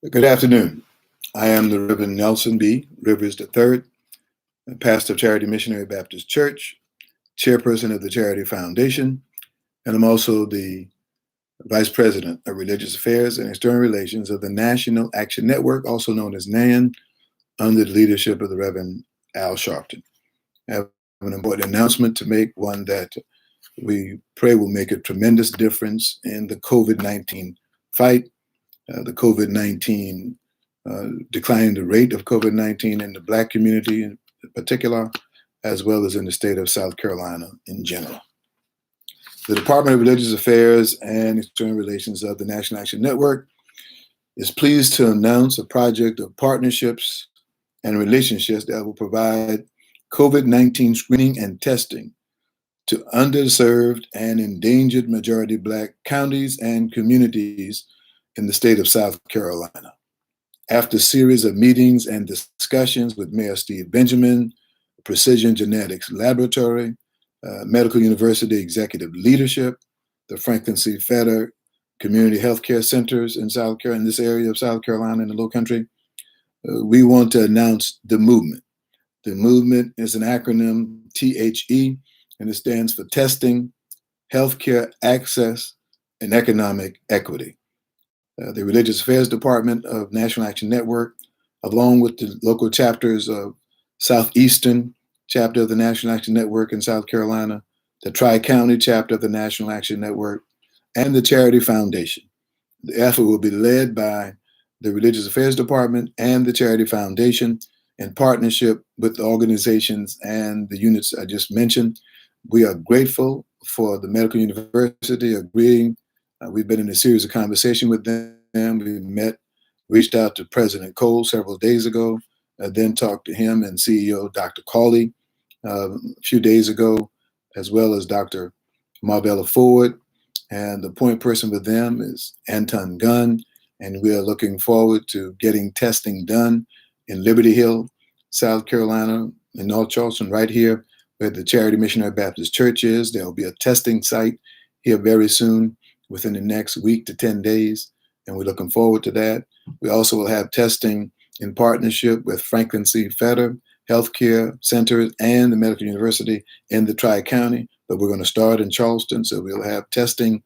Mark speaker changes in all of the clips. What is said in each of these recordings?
Speaker 1: Good afternoon. I am the Reverend Nelson B. Rivers III, pastor of Charity Missionary Baptist Church, chairperson of the Charity Foundation, and I'm also the vice president of Religious Affairs and External Relations of the National Action Network, also known as NAN, under the leadership of the Reverend Al Sharpton. I have an important announcement to make, one that we pray will make a tremendous difference in the COVID-19 fight. The COVID-19 declining the rate of COVID-19 in the Black community in particular, as well as in the state of South Carolina in general. The Department of Religious Affairs and External Relations of the National Action Network is pleased to announce a project of partnerships and relationships that will provide COVID-19 screening and testing to underserved and endangered majority Black counties and communities in the state of South Carolina. After a series of meetings and discussions with Mayor Steve Benjamin, Precision Genetics Laboratory, Medical University Executive Leadership, the Franklin C. Fetter Community Healthcare Centers in South Carolina, in this area of South Carolina in the Low Country, we want to announce the movement. The movement is an acronym, THE, and it stands for Testing, Healthcare Access, and Economic Equity. The Religious Affairs Department of National Action Network, along with the local chapters of Southeastern chapter of the National Action Network in South Carolina, the Tri-County chapter of the National Action Network, and the Charity Foundation. The effort will be led by the Religious Affairs Department and the Charity Foundation in partnership with the organizations and the units I just mentioned. We are grateful for the Medical University agreeing. We've been in a series of conversation with them. We reached out to President Cole several days ago, then talked to him and CEO Dr. Cawley a few days ago, as well as Dr. Marbella Ford. And the point person with them is Anton Gunn. And we are looking forward to getting testing done in Liberty Hill, South Carolina, in North Charleston, right here where the Charity Missionary Baptist Church is. There will be a testing site here very soon, within the next week to 10 days. And we're looking forward to that. We also will have testing in partnership with Franklin C. Fetter Healthcare Centers and the Medical University in the Tri-County. But we're going to start in Charleston. So we'll have testing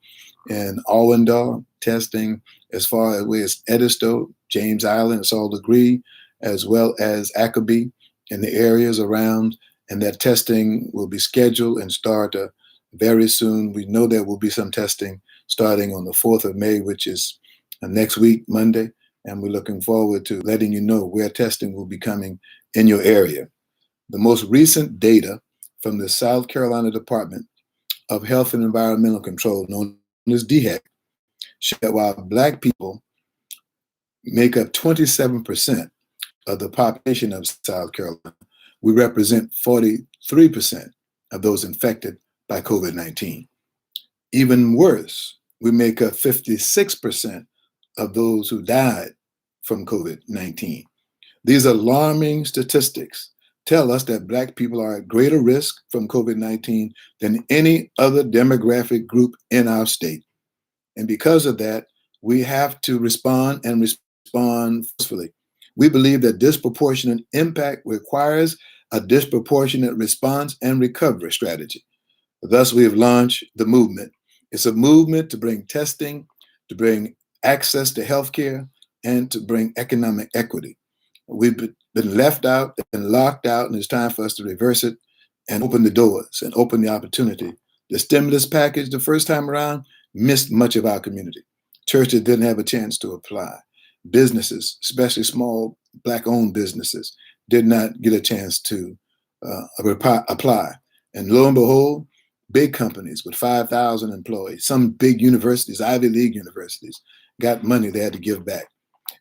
Speaker 1: in Allendale, testing as far away as Edisto, James Island, Salt Degree, as well as Accoby in the areas around. And that testing will be scheduled and start very soon. We know there will be some testing starting on the 4th of May, which is next week, Monday. And we're looking forward to letting you know where testing will be coming in your area. The most recent data from the South Carolina Department of Health and Environmental Control, known as DHEC, show that while Black people make up 27% of the population of South Carolina, we represent 43% of those infected by COVID-19. Even worse, we make up 56% of those who died from COVID-19. These alarming statistics tell us that Black people are at greater risk from COVID-19 than any other demographic group in our state. And because of that, we have to respond and respond forcefully. We believe that disproportionate impact requires a disproportionate response and recovery strategy. Thus, we have launched the movement. It's a movement to bring testing, to bring access to healthcare, and to bring economic equity. We've been left out and locked out, and it's time for us to reverse it and open the doors and open the opportunity. The stimulus package the first time around missed much of our community. Churches didn't have a chance to apply. Businesses, especially small Black-owned businesses, did not get a chance to apply. And lo and behold, big companies with 5,000 employees, some big universities, Ivy League universities, got money they had to give back.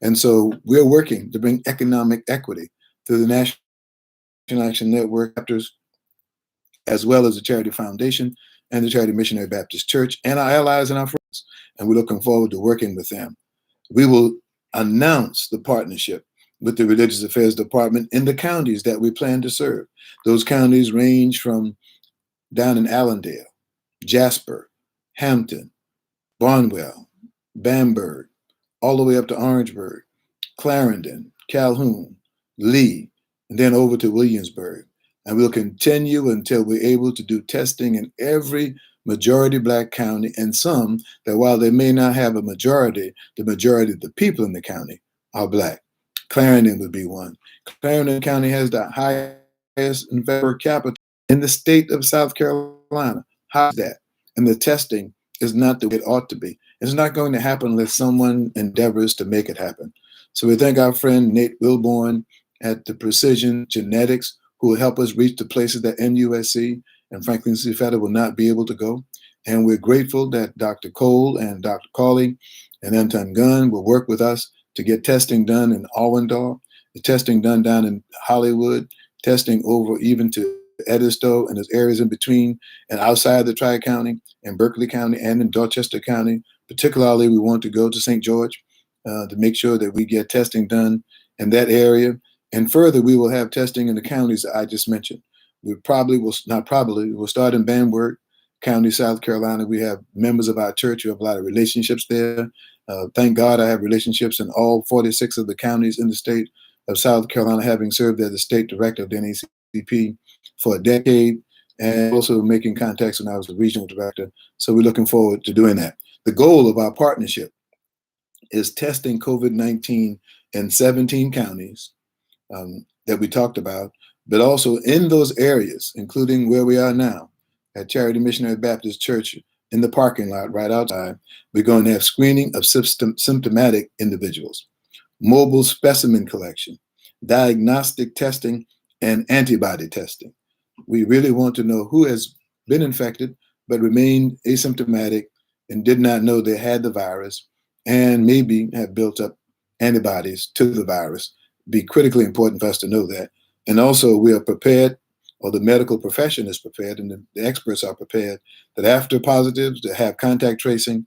Speaker 1: And so we're working to bring economic equity through the National Action Network chapters, as well as the Charity Foundation and the Charity Missionary Baptist Church and our allies and our friends. And we're looking forward to working with them. We will announce the partnership with the Religious Affairs Department in the counties that we plan to serve. Those counties range from down in Allendale, Jasper, Hampton, Barnwell, Bamberg, all the way up to Orangeburg, Clarendon, Calhoun, Lee, and then over to Williamsburg. And we'll continue until we're able to do testing in every majority black county, and some that while they may not have a majority, the majority of the people in the county are black. Clarendon would be one. Clarendon County has the highest infection per capita in the state of South Carolina. How is that? And the testing is not the way it ought to be. It's not going to happen unless someone endeavors to make it happen. So we thank our friend Nate Wilborn at the Precision Genetics, who will help us reach the places that MUSC and Franklin C. Fetter will not be able to go. And we're grateful that Dr. Cole and Dr. Cawley and Anton Gunn will work with us to get testing done in Allendale, the testing done down in Hollywood, testing over even to Edisto and those areas in between and outside the Tri-County and Berkeley County and in Dorchester County. Particularly, we want to go to St. George to make sure that we get testing done in that area. And further, we will have testing in the counties that I just mentioned. We probably will, not probably, we'll start in Banworth County, South Carolina. We have members of our church who have a lot of relationships there. Thank God I have relationships in all 46 of the counties in the state of South Carolina, having served as the state director of the NACP for a decade, and also making contacts when I was the regional director. So we're looking forward to doing that. The goal of our partnership is testing COVID-19 in 17 counties that we talked about, but also in those areas, including where we are now at Charity Missionary Baptist Church in the parking lot right outside. We're going to have screening of symptomatic individuals, mobile specimen collection, diagnostic testing, and antibody testing. We really want to know who has been infected but remained asymptomatic and did not know they had the virus and maybe have built up antibodies to the virus. Be critically important for us to know that. And also we are prepared, or the medical profession is prepared, and the experts are prepared, that after positives, to have contact tracing,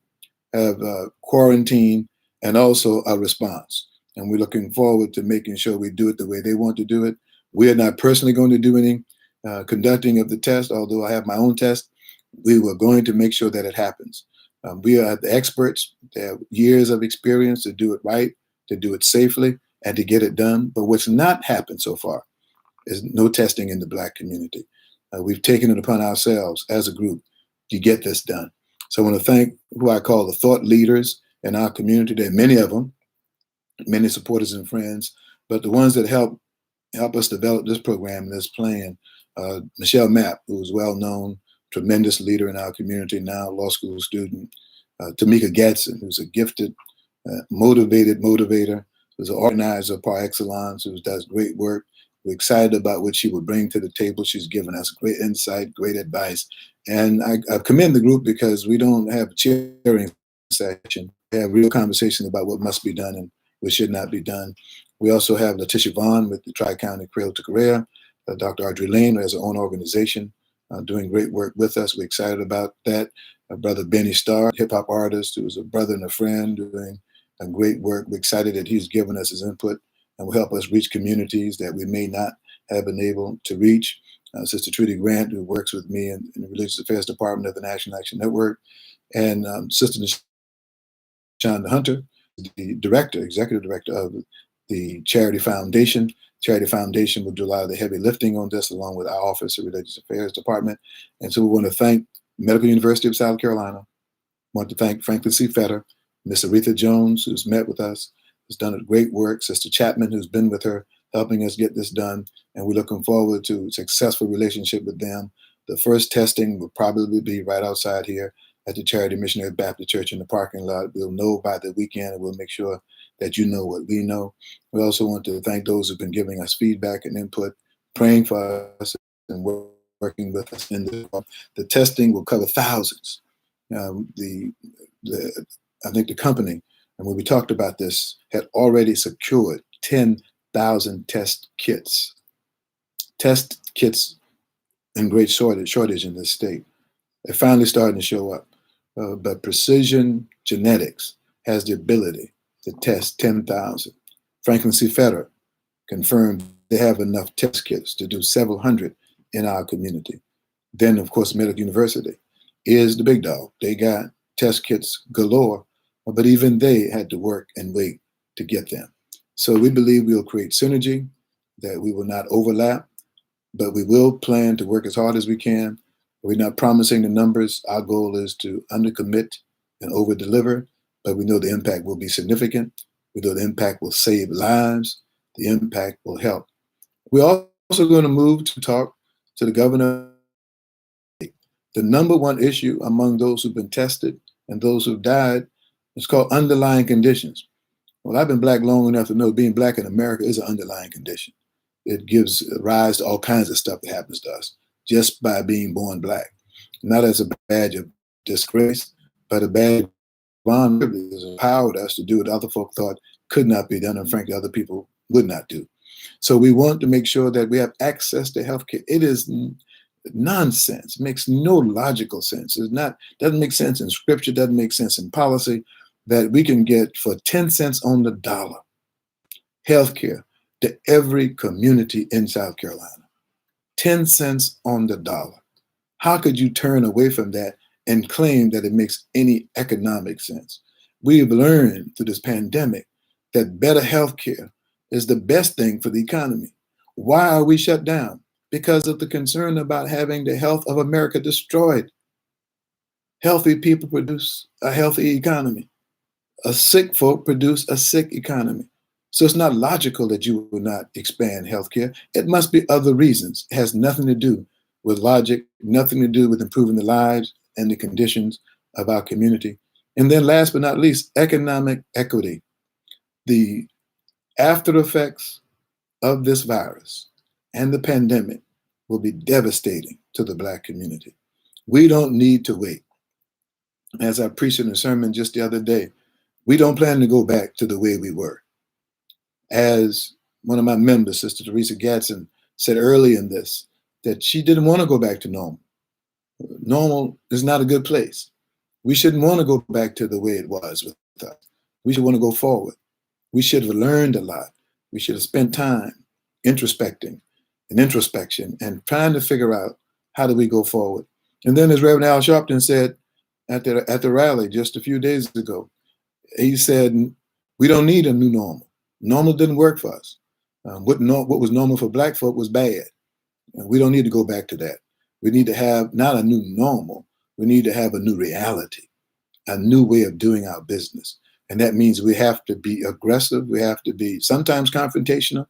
Speaker 1: have quarantine, and also a response. And we're looking forward to making sure we do it the way they want to do it. We are not personally going to do any conducting of the test, although I have my own test. We were going to make sure that it happens. We are the experts. They have years of experience to do it right, to do it safely, and to get it done. But what's not happened so far is no testing in the Black community. We've taken it upon ourselves as a group to get this done. So I want to thank who I call the thought leaders in our community. There are many of them, many supporters and friends, but the ones that help us develop this program and this plan, Michelle Mapp, who is well known, tremendous leader in our community now, law school student, Tamika Gadsden, who's a gifted, motivated motivator, who's an organizer par excellence, who does great work. We're excited about what she will bring to the table. She's given us great insight, great advice. And I commend the group because we don't have a cheering session. We have real conversations about what must be done and what should not be done. We also have Letitia Vaughn with the Tri-County Creole to Career, Dr. Audrey Lane, who has her own organization, doing great work with us. We're excited about that. Brother Benny Starr, hip-hop artist, who's a brother and a friend, doing great work. We're excited that he's given us his input and will help us reach communities that we may not have been able to reach. Sister Trudy Grant, who works with me in the Religious Affairs Department of the National Action Network, and Sister Shonda Hunter, the director, executive director of the Charity Foundation. Charity Foundation will do a lot of the heavy lifting on this, along with our Office of Religious Affairs Department. And so we want to thank Medical University of South Carolina. We want to thank Franklin C. Fetter, Miss Aretha Jones, who's met with us, has done a great work, Sister Chapman, who's been with her, helping us get this done. And we're looking forward to a successful relationship with them. The first testing will probably be right outside here at the Charity Missionary Baptist Church in the parking lot. We'll know by the weekend, and we'll make sure that you know what we know. We also want to thank those who've been giving us feedback and input, praying for us and working with us in the testing will cover thousands. I think the company, and when we talked about this, had already secured 10,000 test kits. Test kits in great shortage in this state. They're finally starting to show up. But Precision Genetics has the ability to test 10,000. Franklin C. Fetter confirmed they have enough test kits to do several hundred in our community. Then, of course, Medical University is the big dog. They got test kits galore, but even they had to work and wait to get them. So we believe we'll create synergy, that we will not overlap, but we will plan to work as hard as we can. We're not promising the numbers. Our goal is to undercommit and overdeliver, but we know the impact will be significant. We know the impact will save lives. The impact will help. We're also going to move to talk to the governor. The number one issue among those who've been tested and those who've died is called underlying conditions. Well, I've been black long enough to know being black in America is an underlying condition. It gives rise to all kinds of stuff that happens to us just by being born black. Not as a badge of disgrace, but a badge of honor. Privilege has empowered us to do what other folk thought could not be done, and frankly, other people would not do. So we want to make sure that we have access to healthcare. It is nonsense. It makes no logical sense. It's not, doesn't make sense in scripture, doesn't make sense in policy, that we can get for 10 cents on the dollar healthcare to every community in South Carolina. 10 cents on the dollar. How could you turn away from that and claim that it makes any economic sense? We've learned through this pandemic that better healthcare is the best thing for the economy. Why are we shut down? Because of the concern about having the health of America destroyed. Healthy people produce a healthy economy. A sick folk produce a sick economy. So it's not logical that you will not expand healthcare. It must be other reasons. It has nothing to do with logic, nothing to do with improving the lives and the conditions of our community. And then last but not least, economic equity. The after effects of this virus and the pandemic will be devastating to the Black community. We don't need to wait. As I preached in a sermon just the other day, we don't plan to go back to the way we were. As one of my members, Sister Teresa Gadsden, said early in this, that she didn't want to go back to normal. Normal is not a good place. We shouldn't want to go back to the way it was with us. We should want to go forward. We should have learned a lot. We should have spent time introspecting and introspection and trying to figure out how do we go forward. And then as Reverend Al Sharpton said at the rally just a few days ago, he said, we don't need a new normal. Normal didn't work for us. What was normal for Black folk was bad. And we don't need to go back to that. We need to have not a new normal. We need to have a new reality, a new way of doing our business. And that means we have to be aggressive. We have to be sometimes confrontational.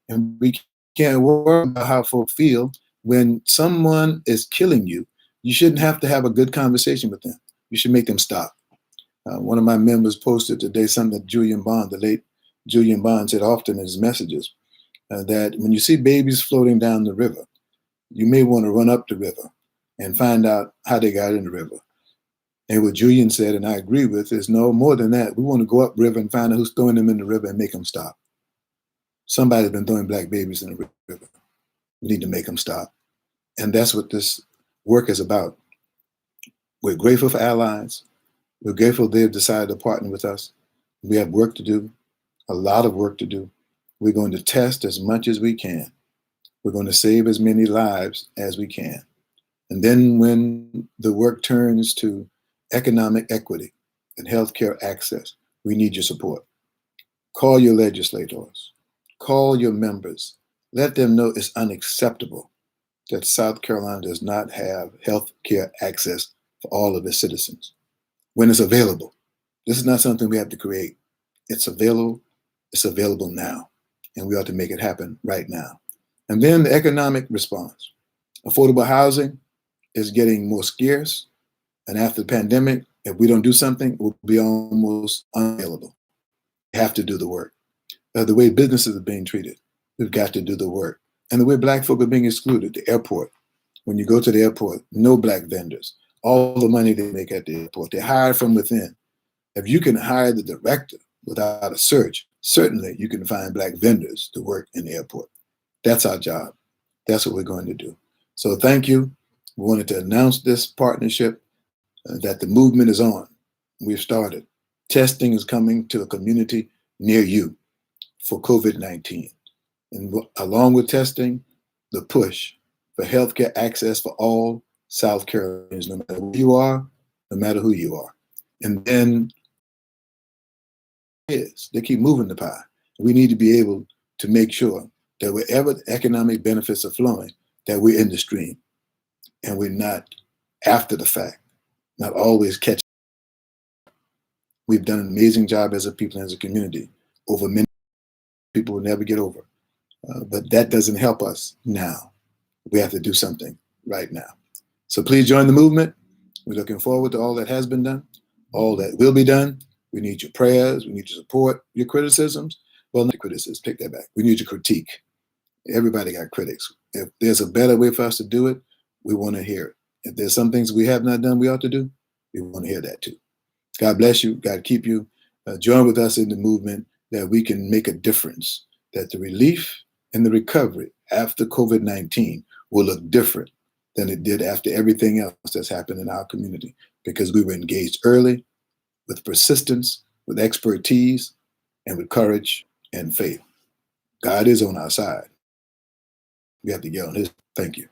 Speaker 1: And we can't worry about how folk feel. When someone is killing you, you shouldn't have to have a good conversation with them. You should make them stop. One of my members posted today something that Julian Bond, the late Julian Bond, said often in his messages, that when you see babies floating down the river, you may want to run up the river and find out how they got in the river. And what Julian said, and I agree with, is no more than that. We want to go up river and find out who's throwing them in the river and make them stop. Somebody's been throwing Black babies in the river. We need to make them stop. And that's what this work is about. We're grateful for allies. We're grateful they've decided to partner with us. We have work to do, a lot of work to do. We're going to test as much as we can. We're going to save as many lives as we can. And then when the work turns to economic equity and healthcare access, we need your support. Call your legislators. Call your members. Let them know it's unacceptable that South Carolina does not have healthcare access for all of its citizens when it's available. This is not something we have to create. It's available. It's available now. And we ought to make it happen right now. And then the economic response. Affordable housing is getting more scarce. And after the pandemic, if we don't do something, it will be almost unavailable. We have to do the work. The way businesses are being treated, we've got to do the work. And the way Black folk are being excluded, the airport. When you go to the airport, no Black vendors. All the money they make at the airport, they hire from within. If you can hire the director without a search, certainly you can find Black vendors to work in the airport. That's our job. That's what we're going to do. So thank you. We wanted to announce this partnership, that the movement is on. We've started. Testing is coming to a community near you for COVID-19. And along with testing, the push for healthcare access for all South Carolinians, no matter where you are, no matter who you are. And then they keep moving the pie. We need to be able to make sure that wherever the economic benefits are flowing, that we're in the stream and we're not after the fact, not always catching. We've done an amazing job as a people and as a community over many people will never get over. But that doesn't help us now. We have to do something right now. So please join the movement. We're looking forward to all that has been done, all that will be done. We need your prayers. We need your support, your criticisms. Well, not criticisms, take that back. We need your critique. Everybody got critics. If there's a better way for us to do it, we want to hear it. If there's some things we have not done we ought to do, we want to hear that too. God bless you. God keep you. Join with us in the movement that we can make a difference, that the relief and the recovery after COVID-19 will look different than it did after everything else that's happened in our community, because we were engaged early with persistence, with expertise, and with courage and faith. God is on our side. We have to get on his. Thank you.